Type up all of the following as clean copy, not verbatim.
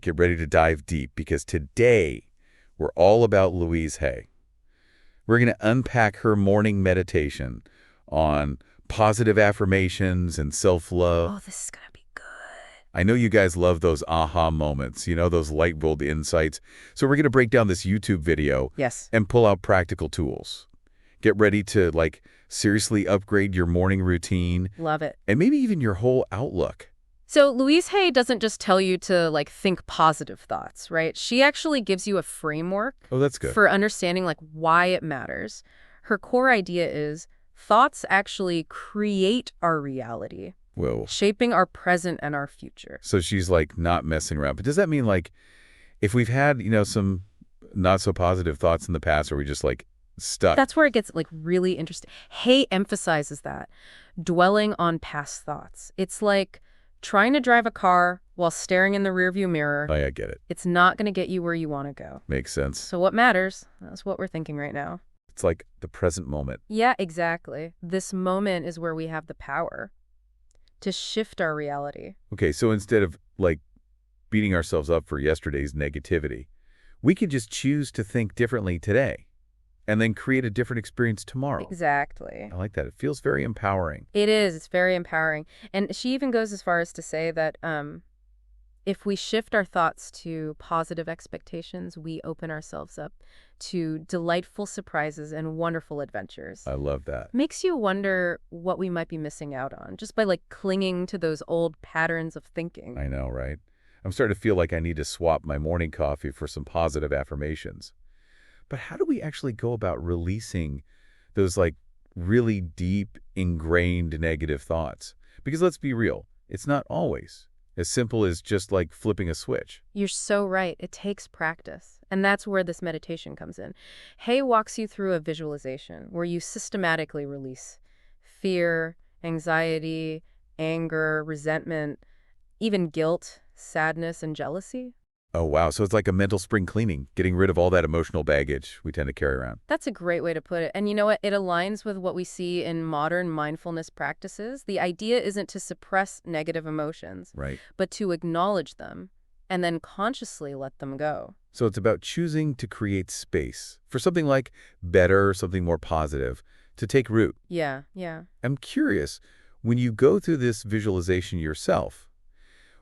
right, get ready to dive deep because today we're all about Louise Hay. We're going to unpack her morning meditation on positive affirmations and self-love. Oh, this is going to be good. I know you guys love those aha moments, those light bulb insights. So we're going to break down this YouTube video Yes. and pull out practical tools. Get ready to, seriously upgrade your morning routine Love it. and maybe even your whole outlook. So Louise Hay doesn't just tell you to think positive thoughts, right? She actually gives you a framework Oh, that's good. for understanding why it matters. Her core idea is thoughts actually create our reality, Whoa. shaping our present and our future. So she's, not messing around. But does that mean, if we've had, some not so positive thoughts in the past, or we just, stuck? That's where it gets really interesting. Hay emphasizes that, dwelling on past thoughts. It's like trying to drive a car while staring in the rearview mirror. Oh, yeah, I get it. It's not going to get you where you want to go. Makes sense. So what matters? That's what we're thinking right now. It's like the present moment. Yeah, exactly. This moment is where we have the power to shift our reality. Okay, so instead of, beating ourselves up for yesterday's negativity, we can just choose to think differently today and then create a different experience tomorrow. Exactly. I like that. It feels very empowering. It is. It's very empowering. And she even goes as far as to say that if we shift our thoughts to positive expectations, we open ourselves up to delightful surprises and wonderful adventures. I love that. Makes you wonder what we might be missing out on just by clinging to those old patterns of thinking. I know, right? I'm starting to feel like I need to swap my morning coffee for some positive affirmations. But how do we actually go about releasing those really deep, ingrained negative thoughts? Because let's be real, it's not always as simple as just flipping a switch. You're so right. It takes practice. And that's where this meditation comes in. Hay walks you through a visualization where you systematically release fear, anxiety, anger, resentment, even guilt, sadness, and jealousy. Oh, wow. So it's like a mental spring cleaning, getting rid of all that emotional baggage we tend to carry around. That's a great way to put it. And you know what? It aligns with what we see in modern mindfulness practices. The idea isn't to suppress negative emotions, Right. but to acknowledge them and then consciously let them go. So it's about choosing to create space for something better, something more positive, to take root. Yeah, yeah. I'm curious, when you go through this visualization yourself,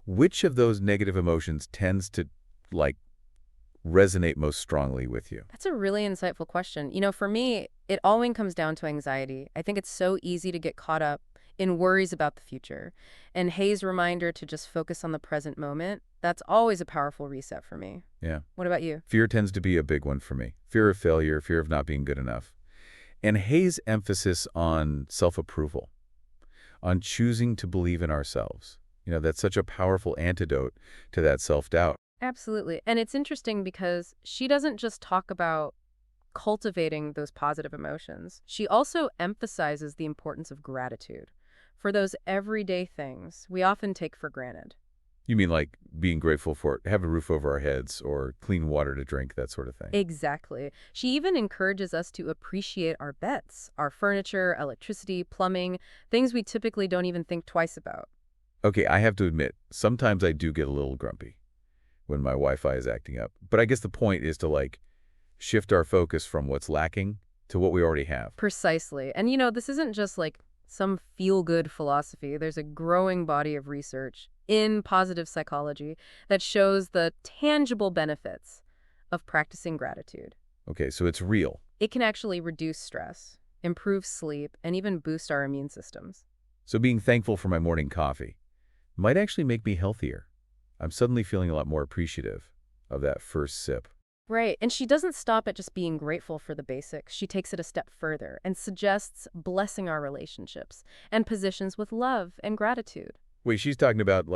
which of those negative emotions tends to resonate most strongly with you? That's a really insightful question. For me, it always comes down to anxiety. I think it's so easy to get caught up in worries about the future. And Hay's reminder to just focus on the present moment, that's always a powerful reset for me. Yeah. What about you? Fear tends to be a big one for me. Fear of failure, fear of not being good enough. And Hay's emphasis on self-approval, on choosing to believe in ourselves. That's such a powerful antidote to that self-doubt. Absolutely. And it's interesting because she doesn't just talk about cultivating those positive emotions. She also emphasizes the importance of gratitude for those everyday things we often take for granted. You mean being grateful for have a roof over our heads or clean water to drink, that sort of thing? Exactly. She even encourages us to appreciate our pets, our furniture, electricity, plumbing, things we typically don't even think twice about. Okay, I have to admit, sometimes I do get a little grumpy when my Wi-Fi is acting up. But I guess the point is to shift our focus from what's lacking to what we already have. Precisely. And this isn't just some feel-good philosophy. There's a growing body of research in positive psychology that shows the tangible benefits of practicing gratitude. Okay, so it's real. It can actually reduce stress, improve sleep, and even boost our immune systems. So being thankful for my morning coffee might actually make me healthier. I'm suddenly feeling a lot more appreciative of that first sip. Right. And she doesn't stop at just being grateful for the basics. She takes it a step further and suggests blessing our relationships and positions with love and gratitude. Wait, she's talking about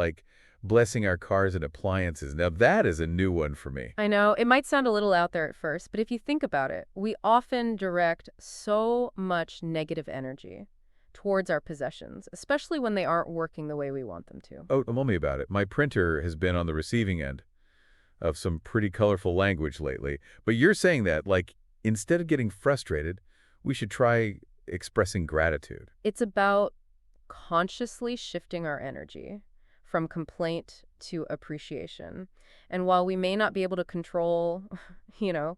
blessing our cars and appliances. Now that is a new one for me. I know, it might sound a little out there at first, but if you think about it, we often direct so much negative energy towards our possessions, especially when they aren't working the way we want them to. Oh, tell me about it. My printer has been on the receiving end of some pretty colorful language lately. But you're saying that, instead of getting frustrated, we should try expressing gratitude. It's about consciously shifting our energy from complaint to appreciation. And while we may not be able to control,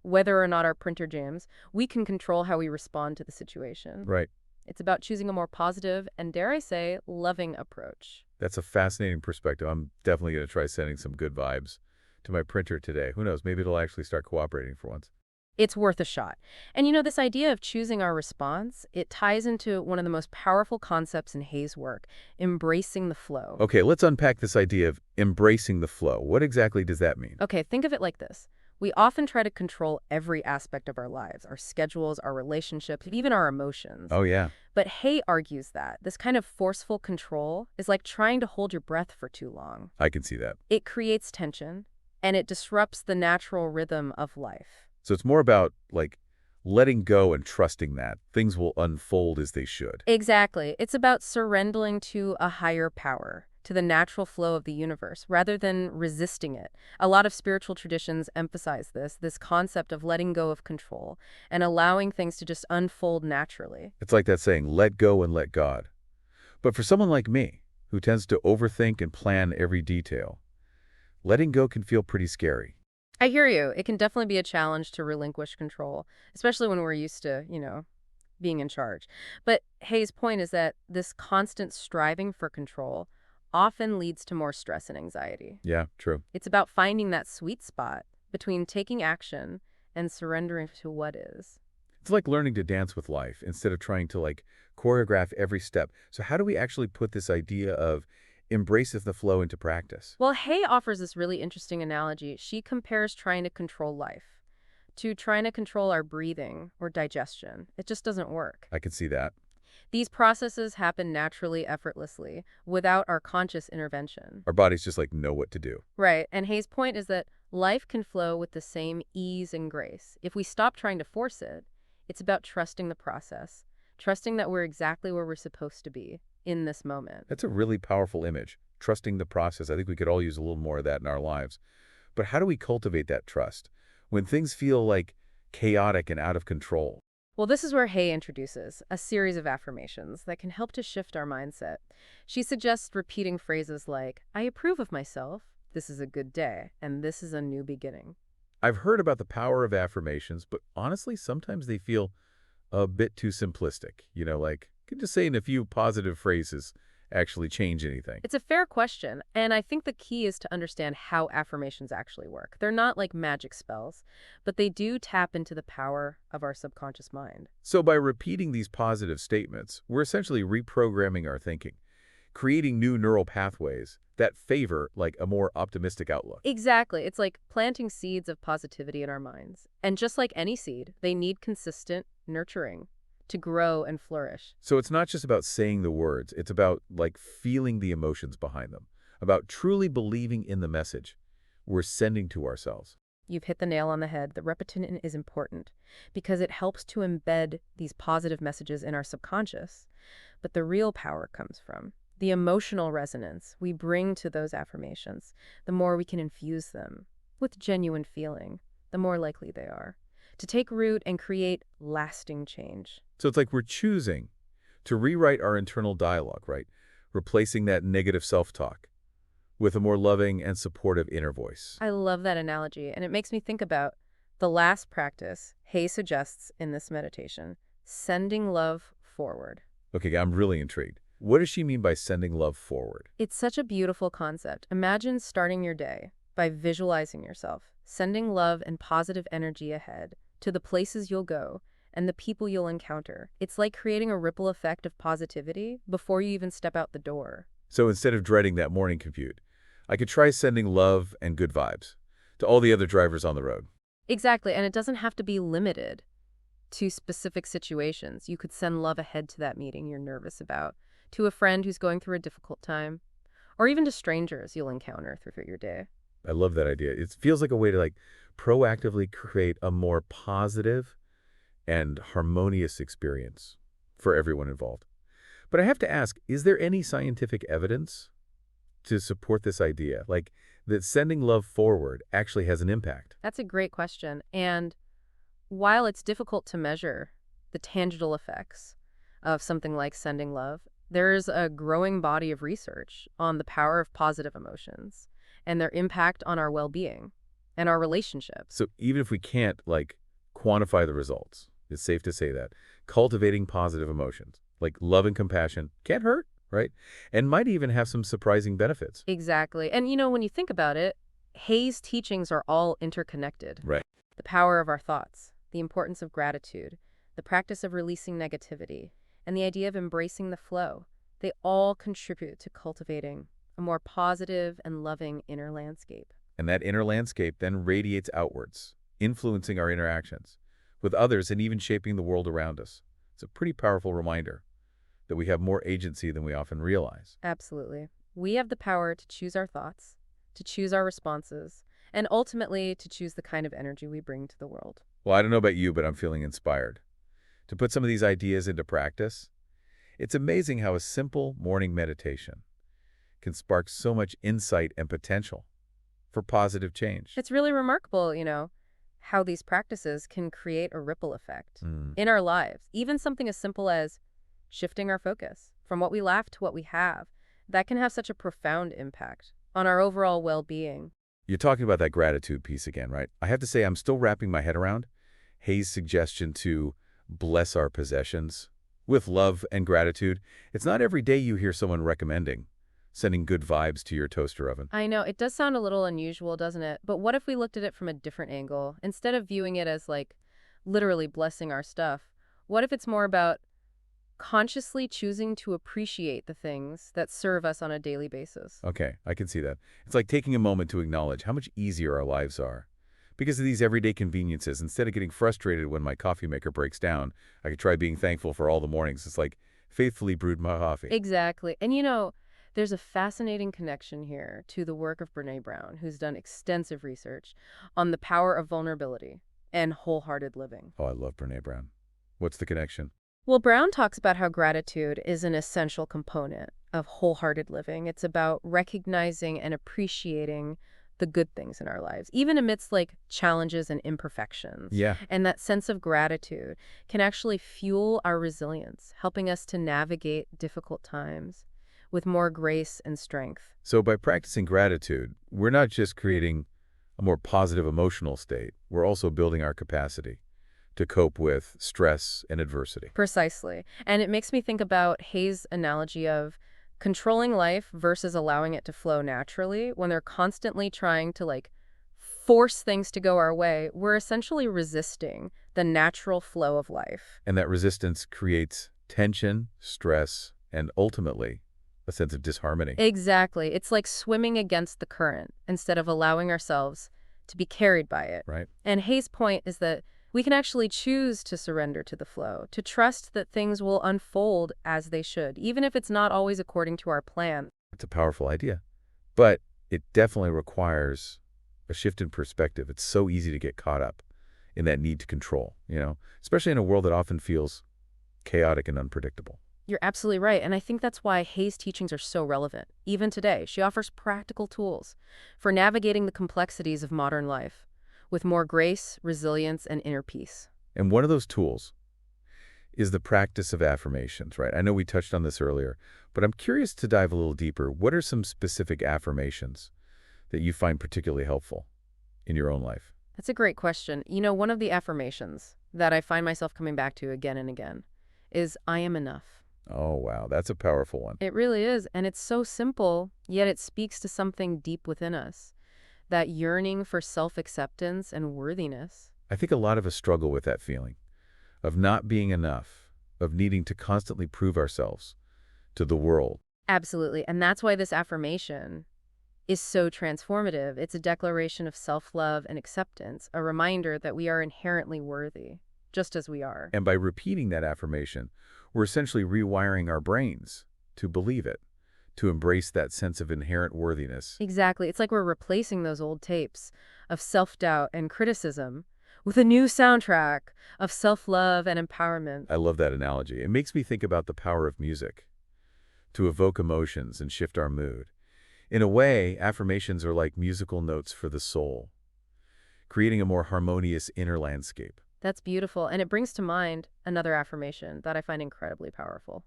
whether or not our printer jams, we can control how we respond to the situation. Right. It's about choosing a more positive and, dare I say, loving approach. That's a fascinating perspective. I'm definitely going to try sending some good vibes to my printer today. Who knows? Maybe it'll actually start cooperating for once. It's worth a shot. And this idea of choosing our response, it ties into one of the most powerful concepts in Hay's work, embracing the flow. Okay, let's unpack this idea of embracing the flow. What exactly does that mean? Okay, think of it like this. We often try to control every aspect of our lives, our schedules, our relationships, even our emotions. Oh, yeah, But Hay argues that this kind of forceful control is like trying to hold your breath for too long. I can see that. It creates tension, and it disrupts the natural rhythm of life. So it's more about, like, letting go and trusting that things will unfold as they should. Exactly. It's about surrendering to a higher power, to the natural flow of the universe, rather than resisting it. A lot of spiritual traditions emphasize this concept of letting go of control and allowing things to just unfold naturally. It's like that saying, let go and let God. But for someone like me, who tends to overthink and plan every detail, letting go can feel pretty scary. I hear you. It can definitely be a challenge to relinquish control, especially when we're used to, being in charge. But Hay's point is that this constant striving for control often leads to more stress and anxiety. Yeah, true. It's about finding that sweet spot between taking action and surrendering to what is. It's like learning to dance with life instead of trying to, like, choreograph every step. So how do we actually put this idea of embraces the flow into practice? Well, Hay offers this really interesting analogy. She compares trying to control life to trying to control our breathing or digestion. It just doesn't work. I can see that. These processes happen naturally, effortlessly, without our conscious intervention. Our bodies just, like, know what to do. Right, and Hay's point is that life can flow with the same ease and grace. If we stop trying to force it, it's about trusting the process, trusting that we're exactly where we're supposed to be in this moment. That's a really powerful image, trusting the process. I think we could all use a little more of that in our lives. But how do we cultivate that trust when things feel, like, chaotic and out of control? Well, this is where Hay introduces a series of affirmations that can help to shift our mindset. She suggests repeating phrases like, I approve of myself, this is a good day, and this is a new beginning. I've heard about the power of affirmations, but honestly, sometimes they feel a bit too simplistic. Like, could just saying a few positive phrases actually change anything? It's a fair question, and I think the key is to understand how affirmations actually work. They're not like magic spells, but they do tap into the power of our subconscious mind. So by repeating these positive statements, we're essentially reprogramming our thinking, creating new neural pathways that favor, like, a more optimistic outlook. Exactly. It's like planting seeds of positivity in our minds. And just like any seed, they need consistent nurturing to grow and flourish. So it's not just about saying the words, it's about, like, feeling the emotions behind them, about truly believing in the message we're sending to ourselves. You've hit the nail on the head. The repetition is important because it helps to embed these positive messages in our subconscious. But the real power comes from the emotional resonance we bring to those affirmations. The more we can infuse them with genuine feeling, the more likely they are to take root and create lasting change. So it's like we're choosing to rewrite our internal dialogue, right? Replacing that negative self-talk with a more loving and supportive inner voice. I love that analogy, and it makes me think about the last practice Hay suggests in this meditation, sending love forward. Okay, I'm really intrigued. What does she mean by sending love forward? It's such a beautiful concept. Imagine starting your day by visualizing yourself, sending love and positive energy ahead to the places you'll go and the people you'll encounter. It's like creating a ripple effect of positivity before you even step out the door. So instead of dreading that morning commute, I could try sending love and good vibes to all the other drivers on the road. Exactly, and it doesn't have to be limited to specific situations. You could send love ahead to that meeting you're nervous about, to a friend who's going through a difficult time, or even to strangers you'll encounter throughout your day. I love that idea. It feels like a way to, like, proactively create a more positive and harmonious experience for everyone involved. But I have to ask, is there any scientific evidence to support this idea, like that sending love forward actually has an impact? That's a great question. And while it's difficult to measure the tangible effects of something like sending love, There's a growing body of research on the power of positive emotions and their impact on our well-being and our relationships. So even if we can't, like, quantify the results, it's safe to say that cultivating positive emotions, like love and compassion, can't hurt, right? And might even have some surprising benefits. Exactly. And when you think about it, Hay's teachings are all interconnected. Right. The power of our thoughts, the importance of gratitude, the practice of releasing negativity, and the idea of embracing the flow, they all contribute to cultivating a more positive and loving inner landscape. And that inner landscape then radiates outwards, influencing our interactions with others and even shaping the world around us. It's a pretty powerful reminder that we have more agency than we often realize. Absolutely. We have the power to choose our thoughts, to choose our responses, and ultimately to choose the kind of energy we bring to the world. Well, I don't know about you, but I'm feeling inspired to put some of these ideas into practice. It's amazing how a simple morning meditation can spark so much insight and potential for positive change. It's really remarkable, how these practices can create a ripple effect Mm. in our lives. Even something as simple as shifting our focus from what we lack to what we have, that can have such a profound impact on our overall well-being. You're talking about that gratitude piece again, right? I have to say I'm still wrapping my head around Hayes' suggestion to bless our possessions with love and gratitude. It's not every day you hear someone recommending sending good vibes to your toaster oven. I know, it does sound a little unusual, doesn't it? But what if we looked at it from a different angle? Instead of viewing it as like literally blessing our stuff, what if it's more about consciously choosing to appreciate the things that serve us on a daily basis? Okay, I can see that. It's like taking a moment to acknowledge how much easier our lives are. Because of these everyday conveniences, instead of getting frustrated when my coffee maker breaks down, I could try being thankful for all the mornings. It's like faithfully brewed my coffee. Exactly. And there's a fascinating connection here to the work of Brene Brown, who's done extensive research on the power of vulnerability and wholehearted living. Oh, I love Brene Brown. What's the connection? Well, Brown talks about how gratitude is an essential component of wholehearted living. It's about recognizing and appreciating the good things in our lives, even amidst like challenges and imperfections. Yeah. And that sense of gratitude can actually fuel our resilience, helping us to navigate difficult times with more grace and strength. So by practicing gratitude, we're not just creating a more positive emotional state, we're also building our capacity to cope with stress and adversity. Precisely. And it makes me think about Hayes' analogy of controlling life versus allowing it to flow naturally. When they're constantly trying to like force things to go our way, we're essentially resisting the natural flow of life. And that resistance creates tension, stress, and ultimately a sense of disharmony. Exactly. It's like swimming against the current instead of allowing ourselves to be carried by it. Right? And Hayes' point is that we can actually choose to surrender to the flow, to trust that things will unfold as they should, even if it's not always according to our plan. It's a powerful idea. But it definitely requires a shift in perspective. It's so easy to get caught up in that need to control, especially in a world that often feels chaotic and unpredictable. You're absolutely right, and I think that's why Hayes' teachings are so relevant. Even today, she offers practical tools for navigating the complexities of modern life with more grace, resilience, and inner peace. And one of those tools is the practice of affirmations, right? I know we touched on this earlier, but I'm curious to dive a little deeper. What are some specific affirmations that you find particularly helpful in your own life? That's a great question. One of the affirmations that I find myself coming back to again and again is I am enough. Oh, wow. That's a powerful one. It really is, and it's so simple, yet it speaks to something deep within us, that yearning for self-acceptance and worthiness. I think a lot of us struggle with that feeling of not being enough, of needing to constantly prove ourselves to the world. Absolutely, and that's why this affirmation is so transformative. It's a declaration of self-love and acceptance, a reminder that we are inherently worthy, just as we are. And by repeating that affirmation, we're essentially rewiring our brains to believe it, to embrace that sense of inherent worthiness. Exactly. It's like we're replacing those old tapes of self-doubt and criticism with a new soundtrack of self-love and empowerment. I love that analogy. It makes me think about the power of music to evoke emotions and shift our mood. In a way, affirmations are like musical notes for the soul, creating a more harmonious inner landscape. That's beautiful, and it brings to mind another affirmation that I find incredibly powerful.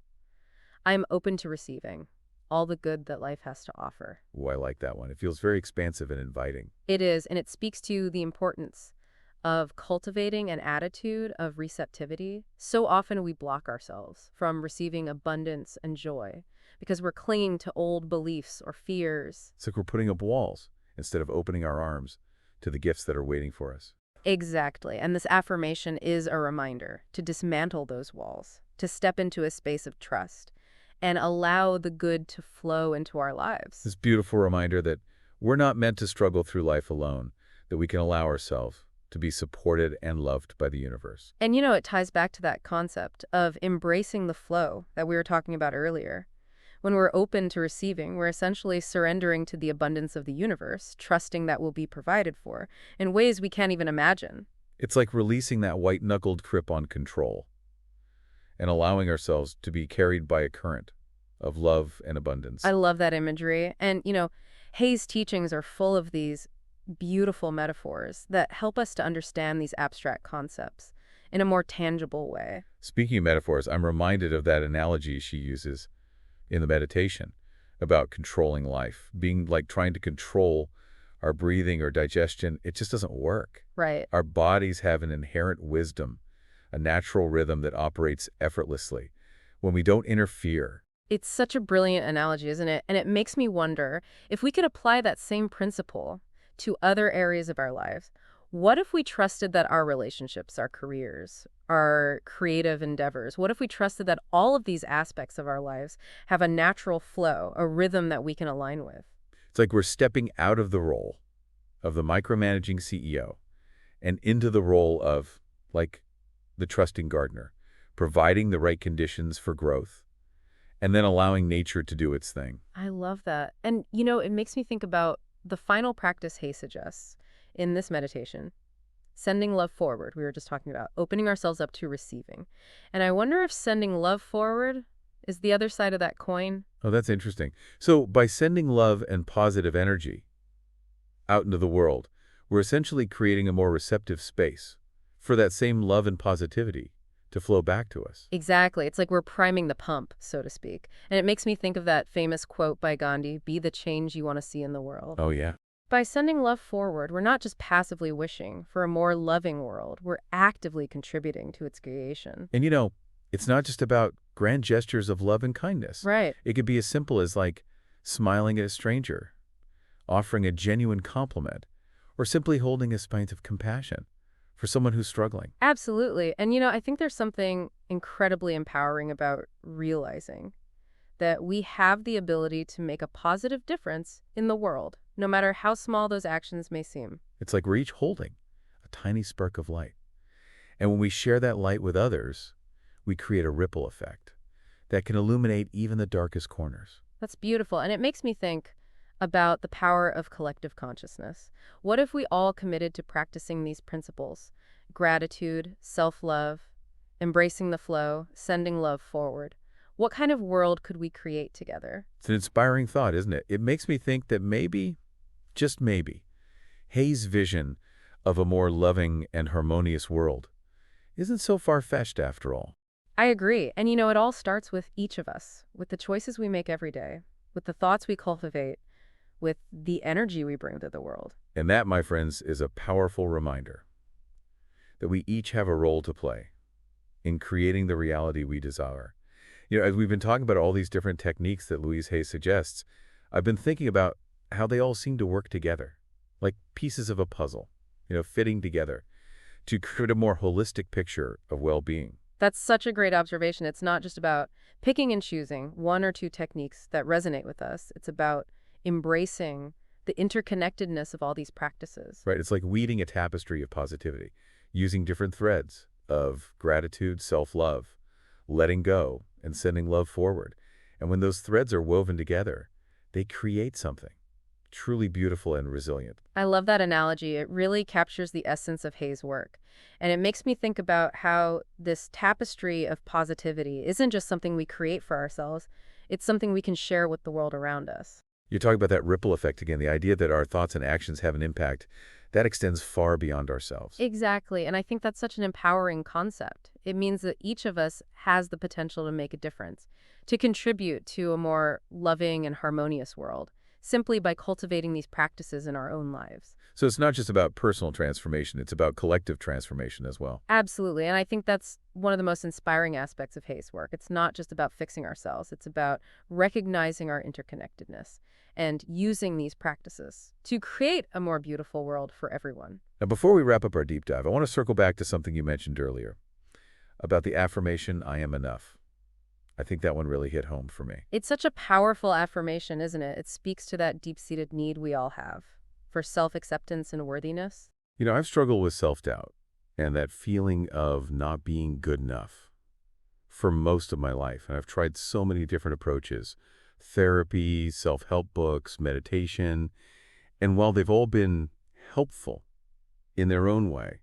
I'm open to receiving all the good that life has to offer. Ooh, I like that one. It feels very expansive and inviting. It is, and it speaks to the importance of cultivating an attitude of receptivity. So often we block ourselves from receiving abundance and joy because we're clinging to old beliefs or fears. It's like we're putting up walls instead of opening our arms to the gifts that are waiting for us. Exactly. And this affirmation is a reminder to dismantle those walls, to step into a space of trust, and allow the good to flow into our lives. This beautiful reminder that we're not meant to struggle through life alone, that we can allow ourselves to be supported and loved by the universe. And it ties back to that concept of embracing the flow that we were talking about earlier. When we're open to receiving, we're essentially surrendering to the abundance of the universe, trusting that we'll be provided for in ways we can't even imagine. It's like releasing that white-knuckled grip on control and allowing ourselves to be carried by a current of love and abundance. I love that imagery. And, Hay's teachings are full of these beautiful metaphors that help us to understand these abstract concepts in a more tangible way. Speaking of metaphors, I'm reminded of that analogy she uses in the meditation about controlling life, being like trying to control our breathing or digestion. It just doesn't work. Right. Our bodies have an inherent wisdom, a natural rhythm that operates effortlessly when we don't interfere. It's such a brilliant analogy, isn't it? And it makes me wonder if we could apply that same principle to other areas of our lives. What if we trusted that our relationships, our careers, our creative endeavors, what if we trusted that all of these aspects of our lives have a natural flow, a rhythm that we can align with? It's like we're stepping out of the role of the micromanaging CEO and into the role of, like, the trusting gardener, providing the right conditions for growth and then allowing nature to do its thing. I love that. And, it makes me think about the final practice Hay suggests in this meditation, sending love forward. We were just talking about opening ourselves up to receiving. And I wonder if sending love forward is the other side of that coin. Oh, that's interesting. So by sending love and positive energy out into the world, we're essentially creating a more receptive space for that same love and positivity to flow back to us. Exactly. It's like we're priming the pump, so to speak. And it makes me think of that famous quote by Gandhi, "Be the change you want to see in the world." Oh, yeah. By sending love forward, we're not just passively wishing for a more loving world, we're actively contributing to its creation. And it's not just about grand gestures of love and kindness. Right. It could be as simple as like smiling at a stranger, offering a genuine compliment, or simply holding a space of compassion for someone who's struggling. Absolutely. And I think there's something incredibly empowering about realizing that we have the ability to make a positive difference in the world, no matter how small those actions may seem. It's like we're each holding a tiny spark of light. And when we share that light with others, we create a ripple effect that can illuminate even the darkest corners. That's beautiful. And it makes me think about the power of collective consciousness. What if we all committed to practicing these principles? Gratitude, self-love, embracing the flow, sending love forward. What kind of world could we create together? It's an inspiring thought, isn't it? It makes me think that maybe, just maybe, Hay's vision of a more loving and harmonious world isn't so far-fetched after all. I agree. And it all starts with each of us, with the choices we make every day, with the thoughts we cultivate, with the energy we bring to the world. And that, my friends, is a powerful reminder that we each have a role to play in creating the reality we desire. As we've been talking about all these different techniques that Louise Hay suggests, I've been thinking about how they all seem to work together, like pieces of a puzzle, fitting together to create a more holistic picture of well-being. That's such a great observation. It's not just about picking and choosing one or two techniques that resonate with us. It's about embracing the interconnectedness of all these practices. Right, it's like weaving a tapestry of positivity, using different threads of gratitude, self-love, letting go, and sending love forward. And when those threads are woven together, they create something truly beautiful and resilient. I love that analogy. It really captures the essence of Hay's work. And it makes me think about how this tapestry of positivity isn't just something we create for ourselves, it's something we can share with the world around us. You're talking about that ripple effect again, the idea that our thoughts and actions have an impact That extends far beyond ourselves. Exactly. And I think that's such an empowering concept. It means that each of us has the potential to make a difference, to contribute to a more loving and harmonious world, simply by cultivating these practices in our own lives. So it's not just about personal transformation, it's about collective transformation as well. Absolutely. And I think that's one of the most inspiring aspects of Hay's work. It's not just about fixing ourselves, it's about recognizing our interconnectedness and using these practices to create a more beautiful world for everyone. Now, before we wrap up our deep dive, I want to circle back to something you mentioned earlier about the affirmation, I am enough. I think that one really hit home for me. It's such a powerful affirmation, isn't it? It speaks to that deep-seated need we all have for self-acceptance and worthiness. You know, I've struggled with self-doubt and that feeling of not being good enough for most of my life. And I've tried so many different approaches, therapy, self-help books, meditation. And while they've all been helpful in their own way,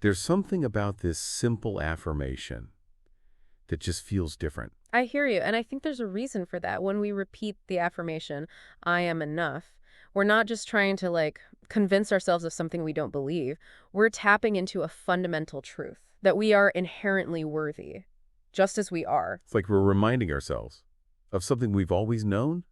there's something about this simple affirmation that just feels different. I hear you, and I think there's a reason for that. When we repeat the affirmation, I am enough, we're not just trying to, convince ourselves of something we don't believe. We're tapping into a fundamental truth, that we are inherently worthy, just as we are. It's like we're reminding ourselves of something we've always known,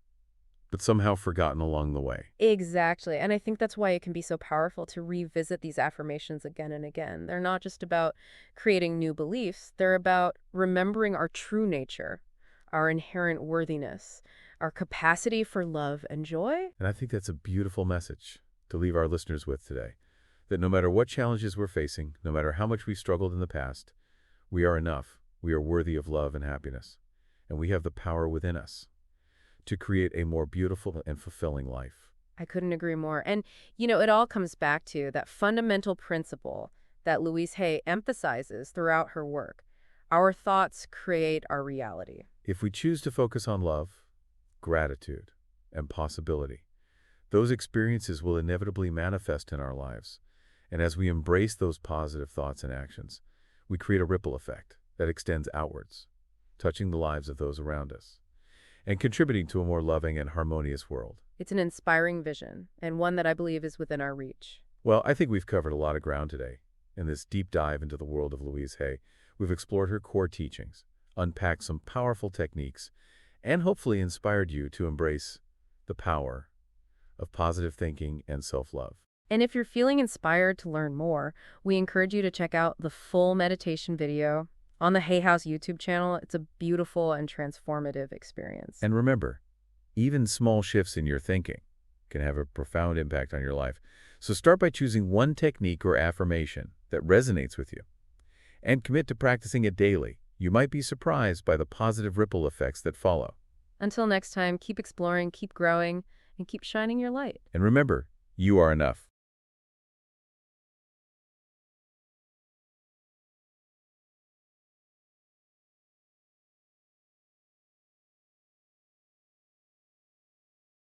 but somehow forgotten along the way. Exactly. And I think that's why it can be so powerful to revisit these affirmations again and again. They're not just about creating new beliefs, they're about remembering our true nature, our inherent worthiness, our capacity for love and joy. And I think that's a beautiful message to leave our listeners with today, that no matter what challenges we're facing, no matter how much we've struggled in the past, we are enough. We are worthy of love and happiness, and we have the power within us to create a more beautiful and fulfilling life. I couldn't agree more. And, it all comes back to that fundamental principle that Louise Hay emphasizes throughout her work. Our thoughts create our reality. If we choose to focus on love, gratitude, and possibility, those experiences will inevitably manifest in our lives. And as we embrace those positive thoughts and actions, we create a ripple effect that extends outwards, touching the lives of those around us and contributing to a more loving and harmonious world. It's an inspiring vision, and one that I believe is within our reach. Well, I think we've covered a lot of ground today. In this deep dive into the world of Louise Hay, we've explored her core teachings, unpacked some powerful techniques, and hopefully inspired you to embrace the power of positive thinking and self-love. And if you're feeling inspired to learn more, we encourage you to check out the full meditation video on the Hay House YouTube channel. It's a beautiful and transformative experience. And remember, even small shifts in your thinking can have a profound impact on your life. So start by choosing one technique or affirmation that resonates with you and commit to practicing it daily. You might be surprised by the positive ripple effects that follow. Until next time, keep exploring, keep growing, and keep shining your light. And remember, you are enough.